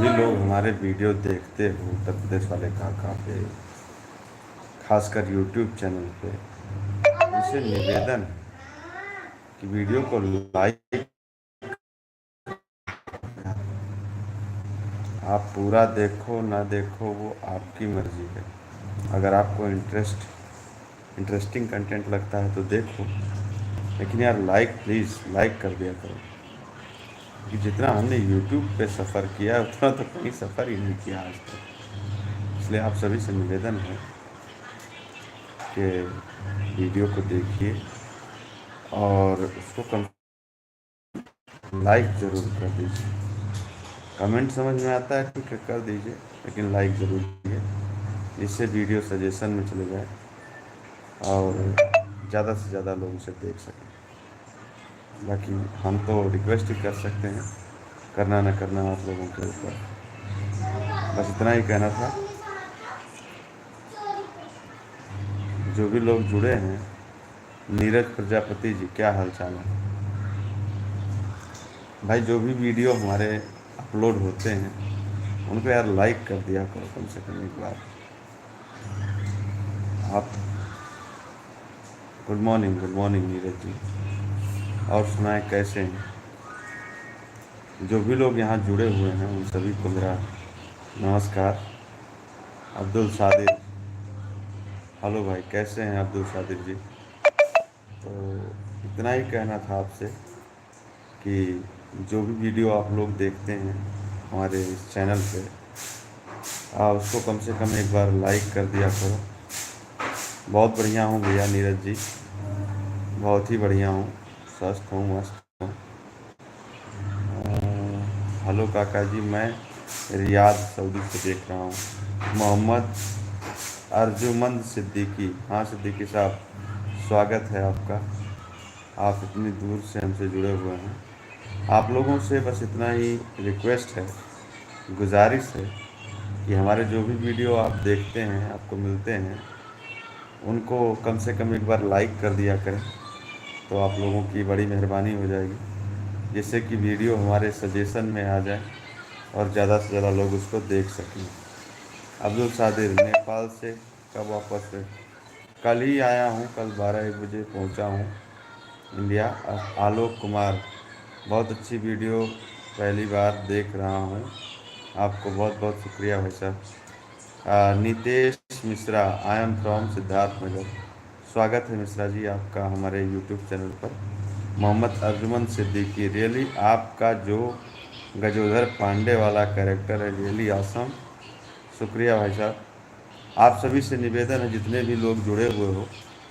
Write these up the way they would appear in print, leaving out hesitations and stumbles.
भी लोग हमारे वीडियो देखते हो उत्तर प्रदेश वाले काका पे, खासकर यूट्यूब चैनल पे, उनसे निवेदन है कि वीडियो को लाइक, आप पूरा देखो ना देखो वो आपकी मर्ज़ी है। अगर आपको इंटरेस्टिंग कंटेंट लगता है तो देखो, लेकिन यार लाइक प्लीज़ लाइक कर दिया करो, कि जितना हमने यूट्यूब पे सफ़र किया उतना तो कहीं सफ़र ही नहीं किया आज तक। इसलिए आप सभी से निवेदन है कि वीडियो को देखिए और उसको कम लाइक ज़रूर कर दीजिए। कमेंट समझ में आता है ठीक है कर दीजिए, लेकिन लाइक ज़रूर कीजिए, इससे वीडियो सजेशन में चले जाए और ज़्यादा से ज़्यादा लोग उसे देख सकें। बाकी हम तो रिक्वेस्ट ही कर सकते हैं, करना ना करना आप लोगों के ऊपर। बस इतना ही कहना था। जो भी लोग जुड़े हैं, नीरज प्रजापति जी क्या हाल चाल है भाई? जो भी वीडियो हमारे अपलोड होते हैं उनको यार लाइक कर दिया करो कम से कम एक बार। आप गुड मॉर्निंग नीरज जी। और सुनाएं कैसे हैं? जो भी लोग यहाँ जुड़े हुए हैं उन सभी को मेरा नमस्कार। अब्दुल सादिर, हेलो भाई, कैसे हैं अब्दुल सादिर जी? तो इतना ही कहना था आपसे कि जो भी वीडियो आप लोग देखते हैं हमारे इस चैनल पे, उसको कम से कम एक बार लाइक कर दिया करो। बहुत बढ़िया हूँ भैया नीरज जी, बहुत ही बढ़िया हूँ, स्वस्थ हूँ, मस्त हूँ। हेलो काका जी, मैं रियाद सऊदी से देख रहा हूँ। मोहम्मद अर्जुमंद सिद्दीकी, हाँ सिद्दीकी साहब, स्वागत है आपका। आप इतनी दूर से हमसे जुड़े हुए हैं। आप लोगों से बस इतना ही रिक्वेस्ट है, गुजारिश है कि हमारे जो भी वीडियो आप देखते हैं, आपको मिलते हैं, उनको कम से कम एक बार लाइक कर दिया करें, तो आप लोगों की बड़ी मेहरबानी हो जाएगी, जिससे कि वीडियो हमारे सजेशन में आ जाए और ज़्यादा से ज़्यादा लोग उसको देख सकें। अब्दुल सादिर, नेपाल से कब वापस है? कल ही आया हूँ, कल 12-1 बजे पहुँचा हूँ इंडिया। आलोक कुमार, बहुत अच्छी वीडियो, पहली बार देख रहा हूँ, आपको बहुत बहुत शुक्रिया भाई साहब। Nitesh Mishra, I am from Siddharth Nagar, स्वागत है मिश्रा जी आपका हमारे यूट्यूब चैनल पर। मोहम्मद अर्जुमन सिद्दीकी, रियली आपका जो गजोधर पांडे वाला कैरेक्टर है रियली आसम, शुक्रिया भाई साहब। आप सभी से निवेदन है, जितने भी लोग जुड़े हुए हो,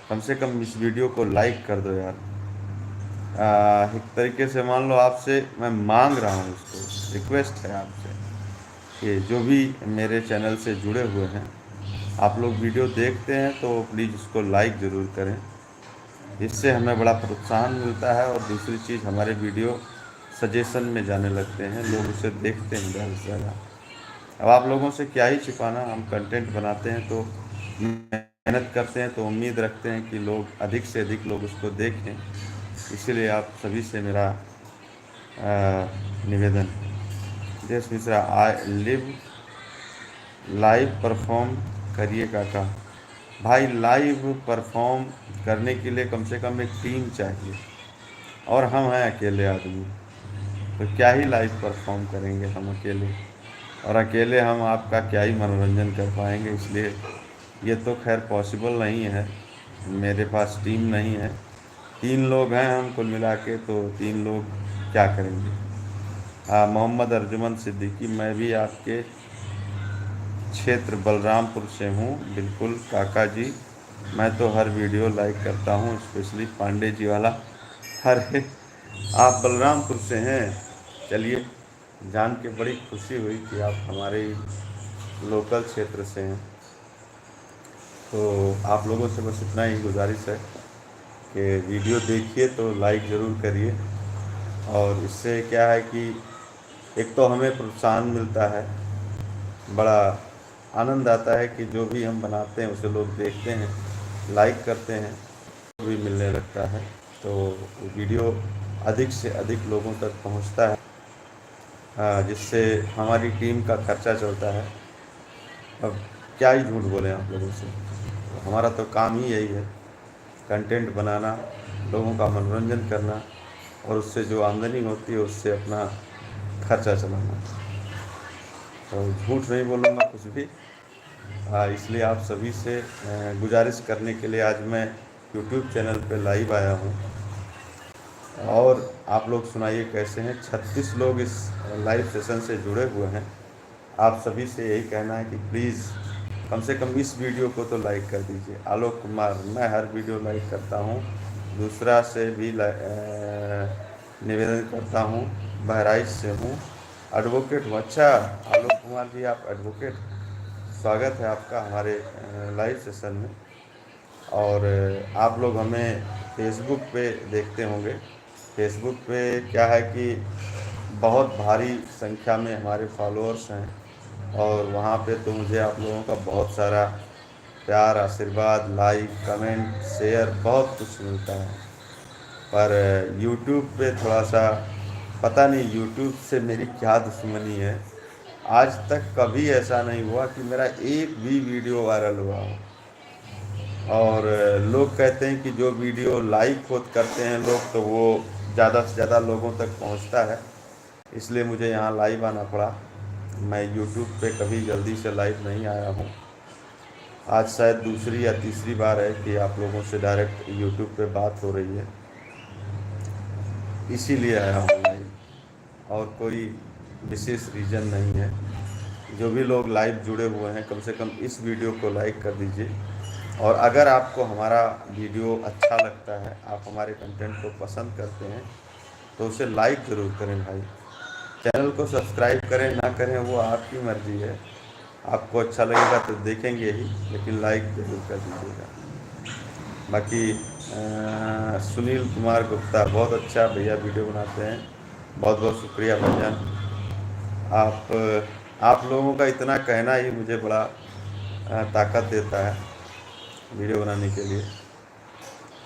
कम से कम इस वीडियो को लाइक कर दो यार। एक तरीके से मान लो आपसे मैं मांग रहा हूँ, इसको रिक्वेस्ट है आपसे कि जो भी मेरे चैनल से जुड़े हुए हैं, आप लोग वीडियो देखते हैं तो प्लीज़ उसको लाइक ज़रूर करें। इससे हमें बड़ा प्रोत्साहन मिलता है और दूसरी चीज़, हमारे वीडियो सजेशन में जाने लगते हैं, लोग उसे देखते हैं ज़्यादा से ज़्यादा। अब आप लोगों से क्या ही छिपाना, हम कंटेंट बनाते हैं तो मेहनत करते हैं, तो उम्मीद रखते हैं कि लोग अधिक से अधिक लोग उसको देखें। इसीलिए आप सभी से मेरा निवेदन है। जस Mishra, I live live perform करिए काका। भाई लाइव परफॉर्म करने के लिए कम से कम एक टीम चाहिए, और हम हैं अकेले आदमी, तो क्या ही लाइव परफॉर्म करेंगे हम अकेले, और अकेले हम आपका क्या ही मनोरंजन कर पाएंगे। इसलिए ये तो खैर पॉसिबल नहीं है, मेरे पास टीम नहीं है। 3 लोग हैं हम कुल मिला के, तो 3 लोग क्या करेंगे। मोहम्मद अर्जुमन सिद्दीकी, मैं भी आपके क्षेत्र बलरामपुर से हूँ। बिल्कुल काका जी, मैं तो हर वीडियो लाइक करता हूँ, स्पेशली पांडे जी वाला। अरे आप बलरामपुर से हैं, चलिए जान के बड़ी खुशी हुई कि आप हमारे लोकल क्षेत्र से हैं। तो आप लोगों से बस इतना ही गुजारिश है कि वीडियो देखिए तो लाइक ज़रूर करिए, और इससे क्या है कि एक तो हमें प्रोत्साहन मिलता है, बड़ा आनंद आता है कि जो भी हम बनाते हैं उसे लोग देखते हैं, लाइक करते हैं, भी मिलने लगता है, तो वीडियो अधिक से अधिक लोगों तक पहुंचता है। जिससे हमारी टीम का खर्चा चलता है। अब क्या ही झूठ बोलें आप लोगों से, हमारा तो काम ही यही है, कंटेंट बनाना, लोगों का मनोरंजन करना और उससे जो आमदनी होती है उससे अपना खर्चा चलाना। तो झूठ नहीं बोलूँगा कुछ भी। इसलिए आप सभी से गुजारिश करने के लिए आज मैं यूट्यूब चैनल पे लाइव आया हूँ। और आप लोग सुनाइए कैसे हैं। 36 लोग इस लाइव सेशन से जुड़े हुए हैं। आप सभी से यही कहना है कि प्लीज़ कम से कम इस वीडियो को तो लाइक कर दीजिए। आलोक कुमार, मैं हर वीडियो लाइक करता हूँ, दूसरा से भी निवेदन करता हूँ। बहराइच से हूँ, एडवोकेट हूँ। अच्छा आलोक कुमार जी, आप एडवोकेट, स्वागत है आपका हमारे लाइव सेशन में। और आप लोग हमें फेसबुक पे देखते होंगे। फेसबुक पे क्या है कि बहुत भारी संख्या में हमारे फॉलोअर्स हैं और वहाँ पे तो मुझे आप लोगों का बहुत सारा प्यार, आशीर्वाद, लाइक, कमेंट, शेयर बहुत कुछ मिलता है। पर यूट्यूब पे थोड़ा सा पता नहीं यूट्यूब से मेरी क्या दुश्मनी है। आज तक कभी ऐसा नहीं हुआ कि मेरा एक भी वीडियो वायरल हुआ हो। और लोग कहते हैं कि जो वीडियो लाइक खुद करते हैं लोग तो वो ज़्यादा से ज़्यादा लोगों तक पहुंचता है, इसलिए मुझे यहाँ लाइव आना पड़ा। मैं यूट्यूब पे कभी जल्दी से लाइव नहीं आया हूँ। आज शायद दूसरी या तीसरी बार है कि आप लोगों से डायरेक्ट यूट्यूब पे बात हो रही है, इसीलिए आया हूँ लाइव, और कोई विशेष रीज़न नहीं है। जो भी लोग लाइव जुड़े हुए हैं कम से कम इस वीडियो को लाइक कर दीजिए। और अगर आपको हमारा वीडियो अच्छा लगता है, आप हमारे कंटेंट को पसंद करते हैं, तो उसे लाइक ज़रूर करें भाई। चैनल को सब्सक्राइब करें ना करें वो आपकी मर्ज़ी है, आपको अच्छा लगेगा तो देखेंगे ही, लेकिन लाइक ज़रूर कर दीजिएगा। बाकी सुनील कुमार गुप्ता, बहुत अच्छा भैया वीडियो बनाते हैं, बहुत बहुत शुक्रिया भाईजान। आप लोगों का इतना कहना ही मुझे बड़ा ताकत देता है वीडियो बनाने के लिए।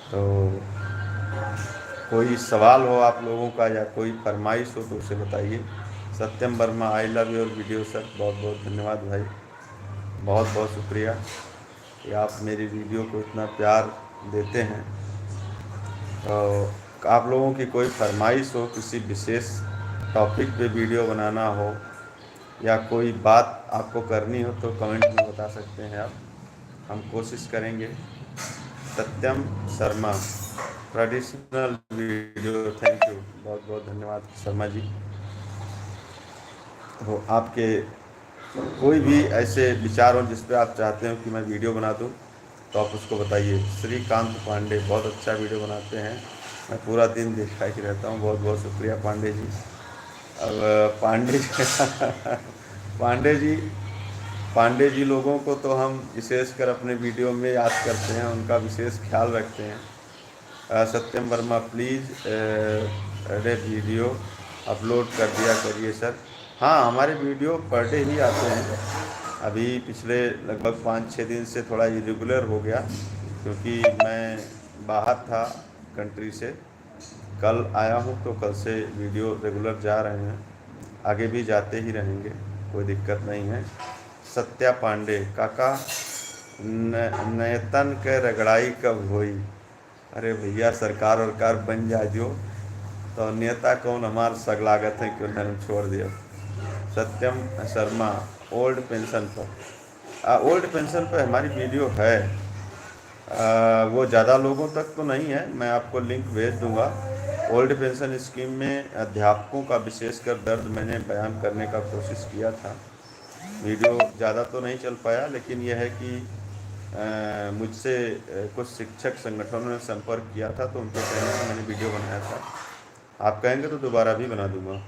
तो कोई सवाल हो आप लोगों का या कोई फरमाइश हो तो उसे बताइए। Satyam Verma, I love your video sir, बहुत बहुत धन्यवाद भाई, बहुत बहुत शुक्रिया कि आप मेरी वीडियो को इतना प्यार देते हैं। तो आप लोगों की कोई फरमाइश हो, किसी विशेष टॉपिक पे वीडियो बनाना हो या कोई बात आपको करनी हो तो कमेंट में बता सकते हैं आप, हम कोशिश करेंगे। Satyam Sharma, traditional video, thank you, बहुत बहुत धन्यवाद शर्मा जी। तो आपके कोई भी ऐसे विचार हो जिस पे आप चाहते हो कि मैं वीडियो बना दूं तो आप उसको बताइए। श्रीकांत पांडे, बहुत अच्छा वीडियो बनाते हैं, मैं पूरा दिन देखा ही रहता हूं, बहुत बहुत शुक्रिया पांडे जी। अब पांडे जी पांडे जी लोगों को तो हम विशेषकर अपने वीडियो में याद करते हैं, उनका विशेष ख्याल रखते हैं। सत्यम वर्मा, प्लीज़ अरे वीडियो अपलोड कर दिया करिए सर। हाँ, हमारे वीडियो पर डे ही आते हैं। अभी पिछले लगभग 5-6 दिन से थोड़ा इरेगुलर हो गया क्योंकि मैं बाहर था कंट्री से। कल आया हूँ तो कल से वीडियो रेगुलर जा रहे हैं, आगे भी जाते ही रहेंगे, कोई दिक्कत नहीं है। सत्या पांडे, काका नयतन के रगड़ाई कब हुई? अरे भैया सरकार वरकार बन जा जो, तो नेता कौन हमार सग लागत है क्यों न छोड़ दिया। सत्यम शर्मा, ओल्ड पेंशन पर, ओल्ड पेंशन पर हमारी वीडियो है। वो ज़्यादा लोगों तक तो नहीं है, मैं आपको लिंक भेज दूंगा। ओल्ड पेंशन स्कीम में अध्यापकों का विशेषकर दर्द मैंने बयान करने का कोशिश किया था। वीडियो ज़्यादा तो नहीं चल पाया, लेकिन यह है कि मुझसे कुछ शिक्षक संगठनों ने संपर्क किया था तो उनके कहने से मैंने वीडियो बनाया था। आप कहेंगे तो दोबारा भी बना दूंगा।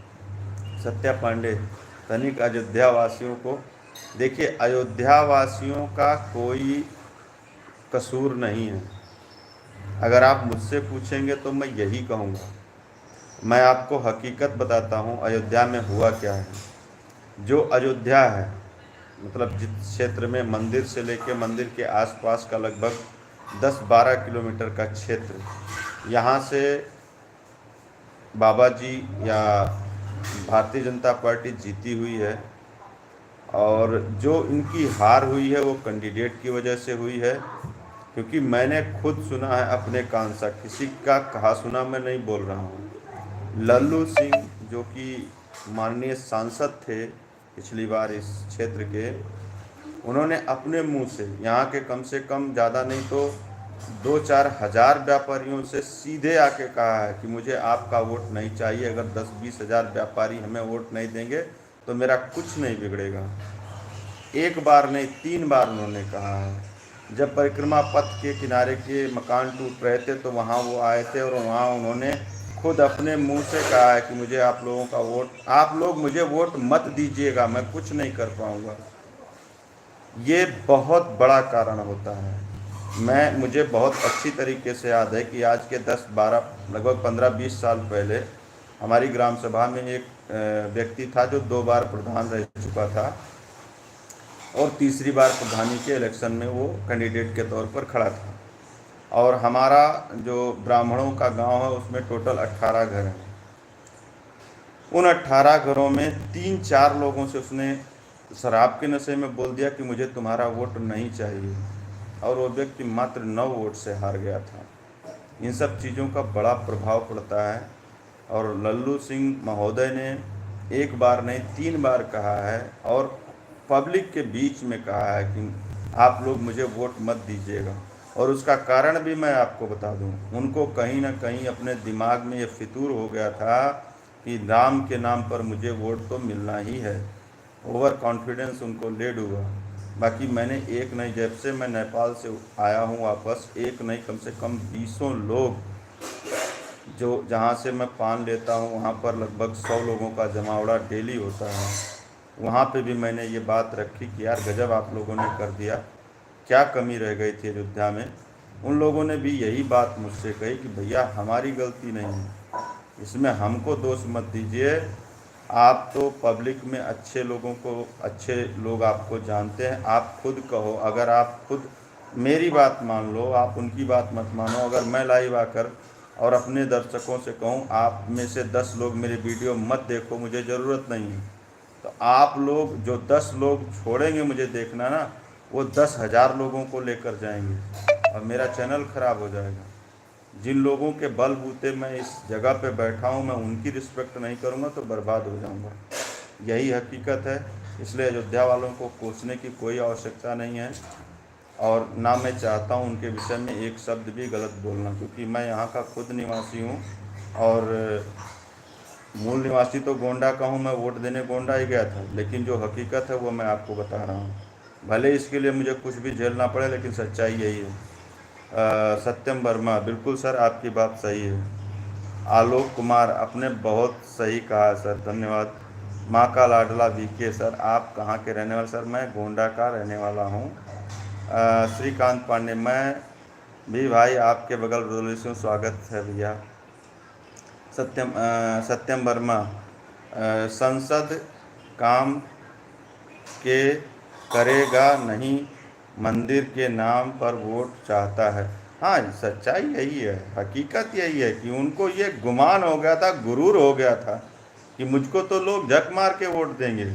सत्या पांडे, तनिक अयोध्या वासियों को देखिए, अयोध्या वासियों का कोई कसूर नहीं है। अगर आप मुझसे पूछेंगे तो मैं यही कहूँगा, मैं आपको हकीकत बताता हूँ अयोध्या में हुआ क्या है। जो अयोध्या है, मतलब जिस क्षेत्र में मंदिर से लेकर मंदिर के आसपास का लगभग 10-12 किलोमीटर का क्षेत्र, यहाँ से बाबा जी या भारतीय जनता पार्टी जीती हुई है, और जो इनकी हार हुई है वो कैंडिडेट की वजह से हुई है। क्योंकि मैंने खुद सुना है अपने कान से, किसी का कहा सुना मैं नहीं बोल रहा हूँ। लल्लू सिंह जो कि माननीय सांसद थे पिछली बार इस क्षेत्र के, उन्होंने अपने मुंह से यहाँ के कम से कम ज़्यादा नहीं तो 2-4 हज़ार व्यापारियों से सीधे आके कहा है कि मुझे आपका वोट नहीं चाहिए। अगर 10-20 हज़ार व्यापारी हमें वोट नहीं देंगे तो मेरा कुछ नहीं बिगड़ेगा। एक बार नहीं, 3 बार उन्होंने कहा है। जब परिक्रमा पथ के किनारे के मकान टूट रहे थे तो वहाँ वो आए थे, और वहाँ उन्होंने खुद अपने मुंह से कहा है कि मुझे आप लोगों का वोट, आप लोग मुझे वोट मत दीजिएगा, मैं कुछ नहीं कर पाऊँगा। ये बहुत बड़ा कारण होता है। मुझे बहुत अच्छी तरीके से याद है कि आज के 10-12 लगभग 15-20 साल पहले हमारी ग्राम सभा में एक व्यक्ति था जो 2 बार प्रधान रह चुका था, और तीसरी बार प्रधानी के इलेक्शन में वो कैंडिडेट के तौर पर खड़ा था। और हमारा जो ब्राह्मणों का गांव है उसमें टोटल 18 घर हैं। उन 18 घरों में 3-4 लोगों से उसने शराब के नशे में बोल दिया कि मुझे तुम्हारा वोट नहीं चाहिए, और वो व्यक्ति मात्र 9 वोट से हार गया था। इन सब चीज़ों का बड़ा प्रभाव पड़ता है, और लल्लू सिंह महोदय ने एक बार नहीं 3 बार कहा है, और पब्लिक के बीच में कहा है कि आप लोग मुझे वोट मत दीजिएगा। और उसका कारण भी मैं आपको बता दूं, उनको कहीं ना कहीं अपने दिमाग में ये फितूर हो गया था कि राम के नाम पर मुझे वोट तो मिलना ही है। ओवर कॉन्फिडेंस उनको ले डूबा। बाकी मैंने एक नहीं, जब से मैं नेपाल से आया हूँ वापस, एक नहीं कम से कम 20 लोग, जो जहाँ से मैं पान लेता हूँ वहाँ पर लगभग 100 लोगों का जमावड़ा डेली होता है। वहाँ पे भी मैंने ये बात रखी कि यार गजब आप लोगों ने कर दिया, क्या कमी रह गई थी अयोध्या में। उन लोगों ने भी यही बात मुझसे कही कि भैया हमारी गलती नहीं है, इसमें हमको दोष मत दीजिए। आप तो पब्लिक में अच्छे लोगों को, अच्छे लोग आपको जानते हैं, आप खुद कहो। अगर आप खुद मेरी बात मान लो, आप उनकी बात मत मानो। अगर मैं लाइव आकर और अपने दर्शकों से कहूँ आप में से 10 लोग मेरे वीडियो मत देखो, मुझे ज़रूरत नहीं है, तो आप लोग जो 10 लोग छोड़ेंगे मुझे देखना ना, वो 10,000 लोगों को लेकर जाएंगे और मेरा चैनल ख़राब हो जाएगा। जिन लोगों के बलबूते मैं इस जगह पे बैठा हूँ, मैं उनकी रिस्पेक्ट नहीं करूँगा तो बर्बाद हो जाऊँगा। यही हकीकत है। इसलिए अयोध्या वालों को कोसने की कोई आवश्यकता नहीं है, और ना मैं चाहता हूँ उनके विषय में एक शब्द भी गलत बोलना, क्योंकि मैं यहाँ का खुद निवासी हूँ। और मूल निवासी तो गोंडा का हूँ, मैं वोट देने गोंडा ही गया था, लेकिन जो हकीकत है वो मैं आपको बता रहा हूँ। भले इसके लिए मुझे कुछ भी झेलना पड़े, लेकिन सच्चाई यही है। सत्यम वर्मा, बिल्कुल सर आपकी बात सही है। आलोक कुमार, आपने बहुत सही कहा सर, धन्यवाद। माँ का लाडला वीके, सर आप कहाँ के रहने वाले? सर मैं गोंडा का रहने वाला हूँ। श्रीकांत पांडे, मैं भी भाई आपके बगल बदोली से हूँ, स्वागत है भैया। सत्यम वर्मा, संसद काम के करेगा नहीं, मंदिर के नाम पर वोट चाहता है। हाँ, सच्चाई यही है, हकीकत यही है कि उनको ये गुमान हो गया था, गुरूर हो गया था कि मुझको तो लोग झक मार के वोट देंगे,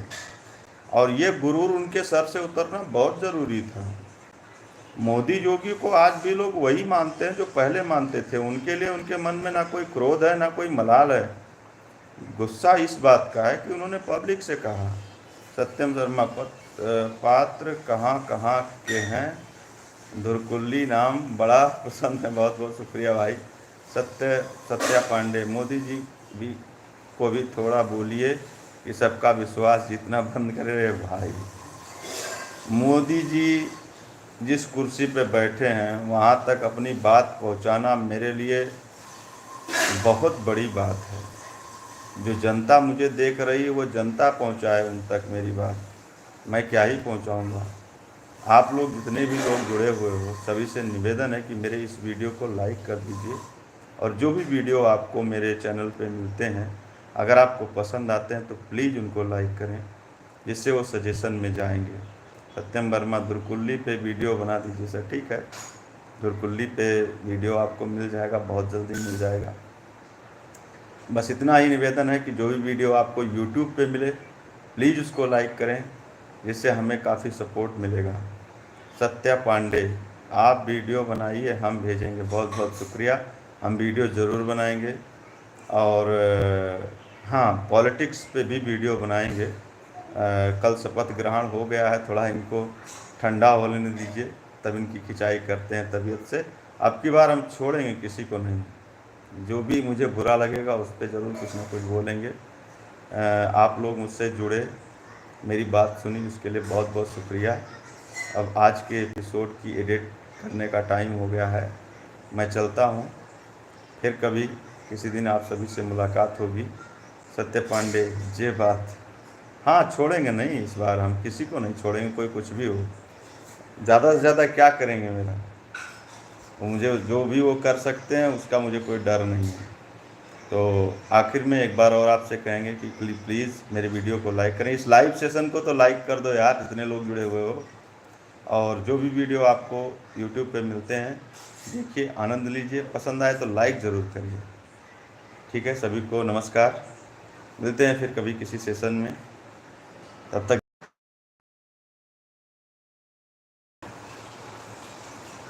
और ये गुरूर उनके सर से उतरना बहुत ज़रूरी था। मोदी योगी को आज भी लोग वही मानते हैं जो पहले मानते थे। उनके लिए उनके मन में ना कोई क्रोध है ना कोई मलाल है, गुस्सा इस बात का है कि उन्होंने पब्लिक से कहा। सत्यम शर्मा, पात्र कहाँ कहाँ के हैं? धुरकुल्ली नाम बड़ा पसंद है, बहुत बहुत शुक्रिया भाई। सत्या पांडे, मोदी जी भी को भी थोड़ा बोलिए कि सबका विश्वास जीतना बंद करे। रे भाई, मोदी जी जिस कुर्सी पे बैठे हैं वहाँ तक अपनी बात पहुँचाना मेरे लिए बहुत बड़ी बात है। जो जनता मुझे देख रही है वो जनता पहुँचाए उन तक मेरी बात, मैं क्या ही पहुँचाऊँगा। आप लोग जितने भी लोग जुड़े हुए हो सभी से निवेदन है कि मेरे इस वीडियो को लाइक कर दीजिए, और जो भी वीडियो आपको मेरे चैनल पे मिलते हैं अगर आपको पसंद आते हैं तो प्लीज़ उनको लाइक करें, जिससे वो सजेशन में जाएंगे। सत्यम वर्मा, दुरकुल्ली पे वीडियो बना दीजिए सर। ठीक है, दुरकुल्ली पे वीडियो आपको मिल जाएगा, बहुत जल्दी मिल जाएगा। बस इतना ही निवेदन है कि जो भी वीडियो आपको यूट्यूब पे मिले प्लीज़ उसको लाइक करें, जिससे हमें काफ़ी सपोर्ट मिलेगा। सत्या पांडे, आप वीडियो बनाइए, हम भेजेंगे। बहुत बहुत शुक्रिया, हम वीडियो ज़रूर बनाएंगे। और हाँ, पॉलिटिक्स पे भी वीडियो बनाएंगे। कल शपथ ग्रहण हो गया है, थोड़ा इनको ठंडा होने दीजिए, तब इनकी खिंचाई करते हैं तबीयत से। अब की बार हम छोड़ेंगे किसी को नहीं, जो भी मुझे बुरा लगेगा उस पर ज़रूर कुछ ना कुछ बोलेंगे। आप लोग मुझसे जुड़े, मेरी बात सुनी, उसके लिए बहुत बहुत शुक्रिया। अब आज के एपिसोड की एडिट करने का टाइम हो गया है, मैं चलता हूँ। फिर कभी किसी दिन आप सभी से मुलाकात होगी। सत्य पांडे, जे बात। हाँ, छोड़ेंगे नहीं, इस बार हम किसी को नहीं छोड़ेंगे, कोई कुछ भी हो। ज़्यादा से ज़्यादा क्या करेंगे मेरा, मुझे जो भी वो कर सकते हैं उसका मुझे कोई डर नहीं है। तो आखिर में एक बार और आपसे कहेंगे कि प्लीज़ मेरे वीडियो को लाइक करें। इस लाइव सेशन को तो लाइक कर दो यार, जितने लोग जुड़े हुए हो। और जो भी वीडियो आपको यूट्यूब पे मिलते हैं देखिए, आनंद लीजिए, पसंद आए तो लाइक ज़रूर करिए। ठीक है, सभी को नमस्कार, मिलते हैं फिर कभी किसी सेशन में, तब तक